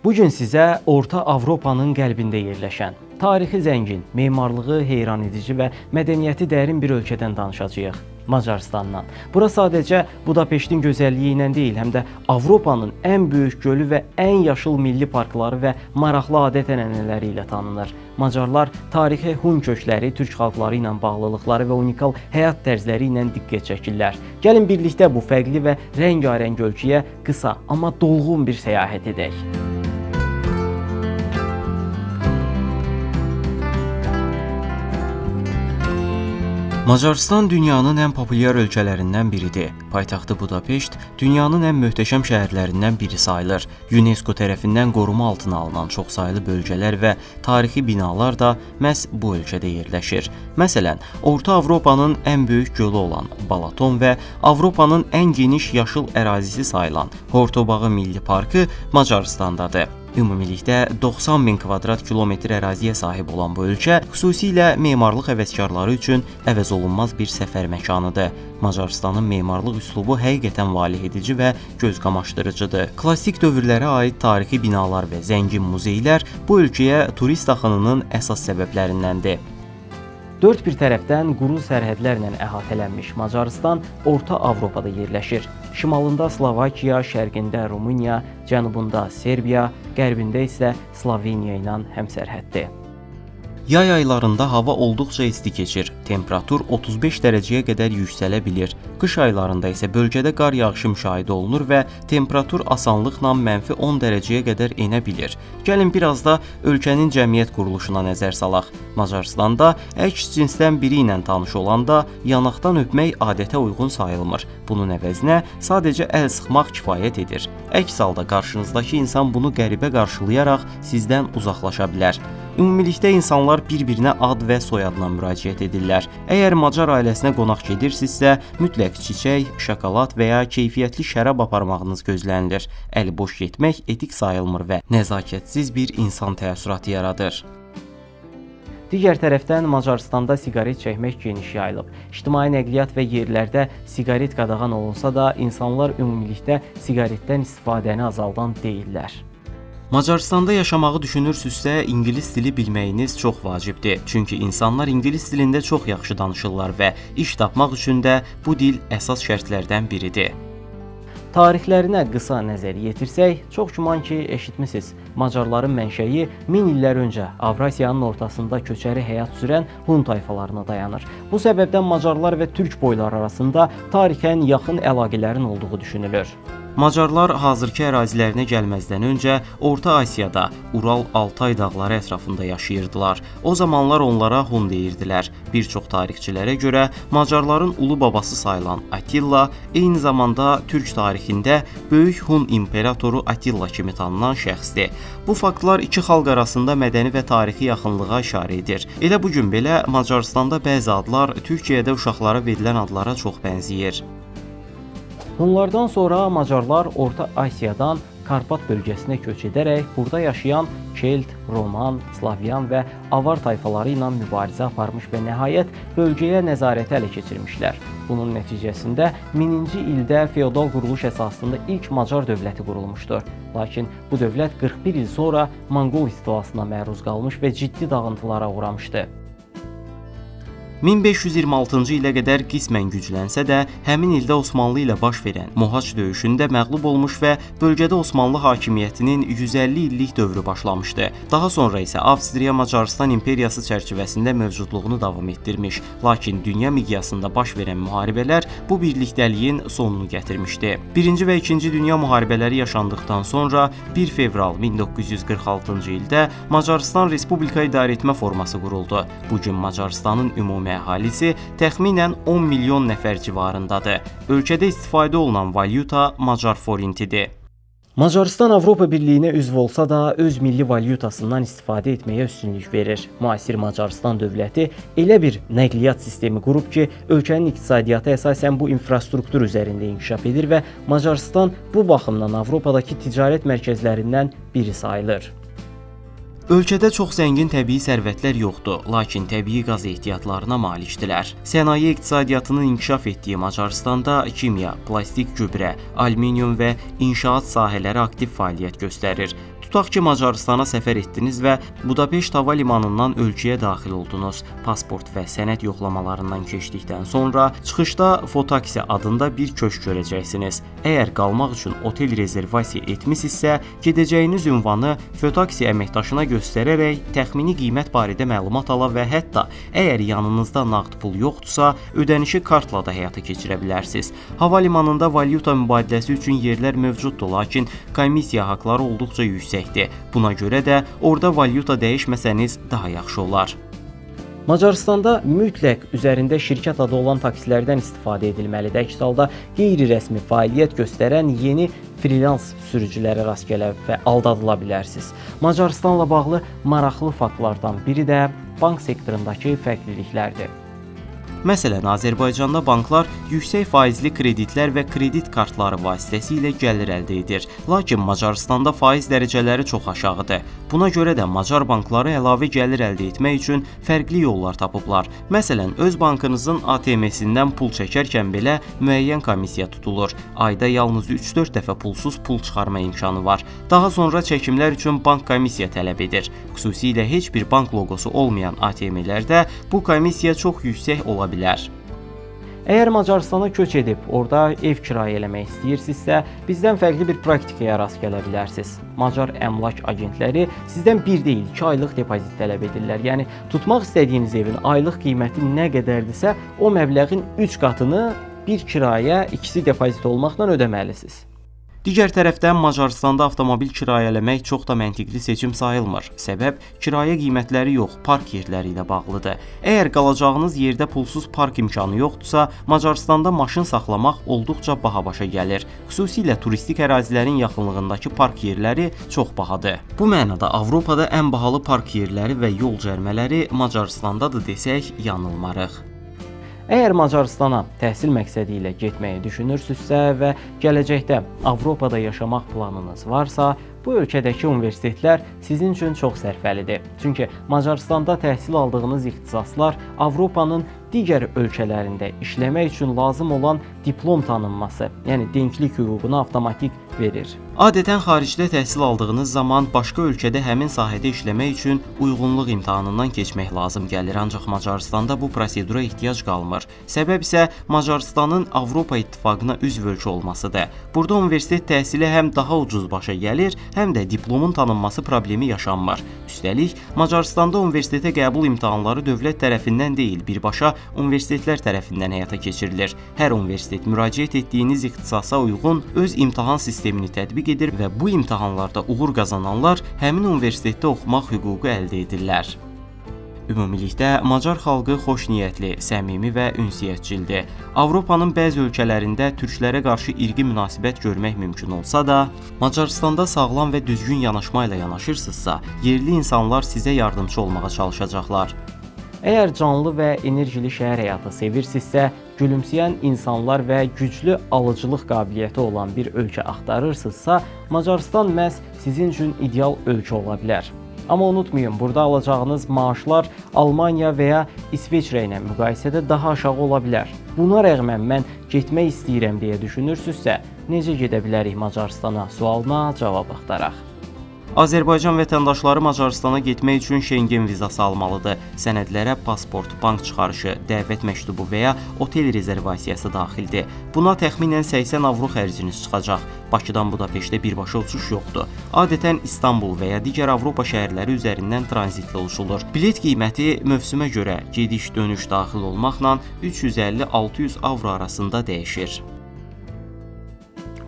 Bu gün sizə Orta Avropanın qəlbində yerləşən, tarixi zəngin, memarlığı heyranedici və mədəniyyəti dərin bir ölkədən danışacağıq. Macarıstandan. Bura sadəcə Budapeştin gözəlliyi ilə deyil, həm də Avropanın ən böyük gölü və ən yaşıl milli parkları və maraqlı adət-ənənələri ilə tanınır. Macarlar tarixi Hun kökləri, türk xalqları ilə bağlılıqları və unikal həyat tərzləri ilə diqqət çəkirlər. Gəlin birlikdə bu fərqli və rəngarəng ölkəyə qısa, amma dolğun bir səyahət edək. Macarıstan dünyanın ən populyar ölkələrindən biridir. Paytaxtı Budapeşt dünyanın ən möhtəşəm şəhərlərindən biri sayılır. UNESCO tərəfindən qoruma altına alınan çoxsaylı bölgələr və tarixi binalar da məhz bu ölkədə yerləşir. Məsələn, Orta Avropanın ən böyük gölü olan Balaton və Avropanın ən geniş yaşıl ərazisi sayılan Hortobağı Milli Parkı Macarıstandadır. Ümumilikdə 90 min kvadrat kilometr əraziyə sahib olan bu ölkə xüsusilə memarlıq həvəskarları üçün əvəzolunmaz bir səfər məkanıdır. Macarıstanın memarlıq üslubu həqiqətən valehedici və gözqamaşdırıcıdır. Klassik dövrlərə aid tarixi binalar və zəngin muzeylər bu ölkəyə turist axınının əsas səbəblərindəndir. Dörd bir tərəfdən quru sərhədlərlə əhatələnmiş Macarıstan Orta Avropada yerləşir. Şimalında Slovakiya, şərqində Rumıniya, cənubunda Serbiya, qərbində isə Sloveniya ilə həmsərhəddir. Yay aylarında hava olduqca isti keçir. Temperatur 35 dərəcəyə qədər yüksələ bilir. Qış aylarında isə bölgədə qar yağışı müşahidə olunur və temperatur asanlıqla -10 dərəcəyə qədər enə bilir. Gəlin biraz da ölkənin cəmiyyət quruluşuna nəzər salaq. Macarıstanda əks cinsdən biri ilə tanış olanda yanaqdan öpmək adətə uyğun sayılmır. Bunun əvəzinə sadəcə əl sıxmaq kifayət edir. Əks halda qarşınızdakı insan bunu qəribə qarşılayaraq sizdən uzaqlaşa bilər. Ümumilikdə insanlar bir-birinə ad və soyadla müraciət edirlər. Əgər Macar ailəsinə qonaq gedirsinizsə, mütləq çiçək, şokolad və ya keyfiyyətli şərab aparmağınız gözlənilir. Əli boş getmək etik sayılmır və nəzakətsiz bir insan təəssüratı yaradır. Digər tərəfdən Macarıstanda siqaret çəkmək geniş yayılıb. İctimai nəqliyyat və yerlərdə siqaret qadağan olunsa da, insanlar ümumilikdə siqaretdən istifadəni azaldan deyirlər. Macarıstanda yaşamağı düşünürsünüzsə, ingilis dili bilməyiniz çox vacibdir. Çünki insanlar ingilis dilində çox yaxşı danışırlar və iş tapmaq üçün də bu dil əsas şərtlərdən biridir. Tarixlərinə qısa nəzər yetirsək, çox güman ki, eşitmisiniz. Macarların mənşəyi 1000 illər öncə Avrasiyanın ortasında köçəri həyat sürən Hun tayfalarına dayanır. Bu səbəbdən Macarlar və Türk boyları arasında tarixən yaxın əlaqələrin olduğu düşünülür. Macarlar hazırki ərazilərinə gəlməzdən öncə Orta Asiyada, Ural-Altay dağları ətrafında yaşayırdılar. O zamanlar onlara Hun deyirdilər. Bir çox tarixçilərə görə Macarların ulu babası sayılan Attila, eyni zamanda Türk tarixində Böyük Hun İmperatoru Attila kimi tanınan şəxsdir. Bu faktlar iki xalq arasında mədəni və tarixi yaxınlığa işarə edir. Elə bu gün belə Macarıstanda bəzi adlar Türkiyədə uşaqlara verilən adlara çox bənzəyir. Hunlardan sonra Macarlar Orta Asiyadan Karpat bölgəsinə köç edərək burada yaşayan Kelt, Roman, Slavyan və Avar tayfaları ilə mübarizə aparmış və nəhayət bölgəyə nəzarəti ələ keçirmişlər. Bunun nəticəsində 1000-ci ildə feodal quruluş əsasında ilk Macar dövləti qurulmuşdur. Lakin bu dövlət 41 il sonra Monqol istilasına məruz qalmış və ciddi dağıntılara uğramışdı. 1526-cı ilə qədər qismən güclənsə də, həmin ildə Osmanlı ilə baş verən Mohaç döyüşündə məğlub olmuş və bölgədə Osmanlı hakimiyyətinin 150 illik dövrü başlamışdı. Daha sonra isə Avstriya-Macarıstan imperiyası çərçivəsində mövcudluğunu davam etdirmiş. Lakin dünya miqyasında baş verən müharibələr bu birlikdəliyin sonunu gətirmişdi. 1-ci və 2-ci dünya müharibələri yaşandıqdan sonra 1 fevral 1946-cı ildə Macarıstan Respublika İdarəetmə forması quruldu. Bugün Macarıstanın ümumi əhalisi təxminən 10 milyon nəfər civarındadır. Ölkədə istifadə olunan valyuta Macar forintidir. Macarıstan Avropa Birliyinə üzv olsa da öz milli valyutasından istifadə etməyə üstünlük verir. Müasir Macarıstan dövləti elə bir nəqliyyat sistemi qurub ki, ölkənin iqtisadiyyatı əsasən bu infrastruktur üzərində inkişaf edir və Macarıstan bu baxımdan Avropadakı ticarət mərkəzlərindən biri sayılır. Ölkədə çox zəngin təbii sərvətlər yoxdur, lakin təbii qaz ehtiyatlarına malikdirlər. Sənaye iqtisadiyyatının inkişaf etdiyi Macaristanda kimya, plastik gübrə, alüminium və inşaat sahələri aktiv fəaliyyət göstərir. Tutaq ki, Macaristana səfər etdiniz və Budapeşt hava limanından ölkəyə daxil oldunuz. Pasport və sənəd yoxlamalarından keçdikdən sonra çıxışda Fotaksi adında bir köşk görəcəksiniz. Əgər qalmaq üçün otel rezervasiya etmisinizsə, gedəcəyiniz ünvanı Fotaksi əməkdaşına göstərərək təxmini qiymət barədə məlumat ala və hətta əgər yanınızda nağd pul yoxdursa, ödənişi kartla da həyata keçirə bilərsiniz. Hava limanında valyuta mübadiləsi üçün yerlər mövcuddur, lakin komissiya haqları olduqca yüksəkdir. Buna görə də orada valyuta dəyişməsəniz daha yaxşı olar. Macaristanda mütləq üzərində şirkət adı olan taksilərdən istifadə edilməlidir. Əks halda qeyri-rəsmi fəaliyyət göstərən yeni freelans sürücülərə rast gələ və aldadıla bilərsiniz. Macaristanla bağlı maraqlı faktlardan biri də bank sektorundakı fərqliliklərdir. Məsələn, Azərbaycanda banklar yüksək faizli kreditlər və kredit kartları vasitəsilə gəlir əldə edir. Lakin Macaristanda faiz dərəcələri çox aşağıdır. Buna görə də Macar bankları əlavə gəlir əldə etmək üçün fərqli yollar tapıblar. Məsələn, öz bankınızın ATM-sindən pul çəkərkən belə müəyyən komissiya tutulur. Ayda yalnız 3-4 dəfə pulsuz pul çıxarma imkanı var. Daha sonra çəkimlər üçün bank komissiya tələb edir. Xüsusilə heç bir bank loqosu olmayan ATM-lərdə bu komissiya çox yüksək ola bilər. Əgər Macaristana köç edib orada ev kirayə eləmək istəyirsinizsə, bizdən fərqli bir praktikaya rast gələ bilərsiniz. Macar əmlak agentləri sizdən 1 deyil, 2 aylıq depozit tələb edirlər. Yəni tutmaq istədiyiniz evin aylıq qiyməti nə qədərdirsə, o məbləğin 3 qatını bir kirayə, ikisi depozit olmaqla ödəməlisiniz. Digər tərəfdən Macaristanda avtomobil kirayələmək çox da məntiqli seçim sayılmır. Səbəb kirayə qiymətləri yox, park yerləri ilə bağlıdır. Əgər qalacağınız yerdə pulsuz park imkanı yoxdursa, Macaristanda maşın saxlamaq olduqca baha başa gəlir. Xüsusilə turistik ərazilərin yaxınlığındakı park yerləri çox bahadır. Bu mənada Avropada ən bahalı park yerləri və yol cərmələri Macaristandadır desək, yanılmarıq. Əgər Macaristana təhsil məqsədi ilə getməyi düşünürsünüzsə və gələcəkdə Avropada yaşamaq planınız varsa, bu ölkədəki universitetlər sizin üçün çox sərfəlidir. Çünki Macaristanda təhsil aldığınız ixtisaslar Avropanın digər ölkələrində işləmək üçün lazım olan diplom tanınması, yəni denklik hüququnu avtomatik verir. Adətən xaricdə təhsil aldığınız zaman başqa ölkədə həmin sahədə işləmək üçün uyğunluq imtahanından keçmək lazım gəlir, ancaq Macaristanda bu prosedura ehtiyac qalmır. Səbəb isə Macaristanın Avropa İttifaqına üzv ölkə olmasıdır. Burada universitet təhsili həm daha ucuz başa gəlir, həm də diplomun tanınması problemi yaşanmır. Üstəlik, Macaristanda universitetə qəbul imtahanları dövlət tərəfindən deyil, birbaşa universitetlər tərəfindən həyata keçirilir. Hər universitet müraciət etdiyiniz ixtisasa uyğun öz imtahan sistemini tətbiq edir və bu imtahanlarda uğur qazananlar həmin universitetdə oxumaq hüququ əldə edirlər. Ümumilikdə, Macar xalqı xoşniyyətli, səmimi və ünsiyyətçildir. Avropanın bəzi ölkələrində türklərə qarşı irqi münasibət görmək mümkün olsa da, Macaristanda sağlam və düzgün yanaşma ilə yanaşırsınızsa, yerli insanlar sizə yardımcı olmağa çalışacaqlar. Əgər canlı və enerjili şəhər həyatı sevirsinizsə, gülümsəyən insanlar və güclü alıcılıq qabiliyyəti olan bir ölkə axtarırsınızsa, Macaristan məhz sizin üçün ideal ölkə ola bilər. Amma unutmayın, burada alacağınız maaşlar Almaniya və ya İsveçrə ilə müqayisədə daha aşağı ola bilər. Buna rəğmən mən getmək istəyirəm deyə düşünürsünüzsə, necə gedə bilərik Macaristana sualına cavab axtaraq. Azərbaycan vətəndaşları Macaristana getmək üçün Şengen vizası almalıdır. Sənədlərə pasport, bank çıxarışı, dəvət məktubu və ya otel rezervasiyası daxildir. Buna təxminən 80 avro xərciniz çıxacaq. Bakıdan Budapeştə birbaşa uçuş yoxdur. Adətən İstanbul və ya digər Avropa şəhərləri üzərindən tranzitlə uçulur. Bilet qiyməti mövsümə görə gediş-dönüş daxil olmaqla 350-600 avro arasında dəyişir.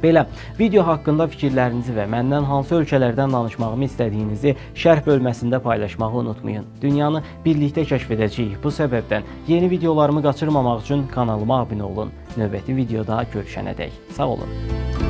Belə, video haqqında fikirlərinizi və məndən hansı ölkələrdən danışmağımı istədiyinizi şərh bölməsində paylaşmağı unutmayın. Dünyanı birlikdə kəşf edəcəyik. Bu səbəbdən yeni videolarımı qaçırmamaq üçün kanalıma abunə olun. Növbəti videoda görüşənədək. Sağ olun.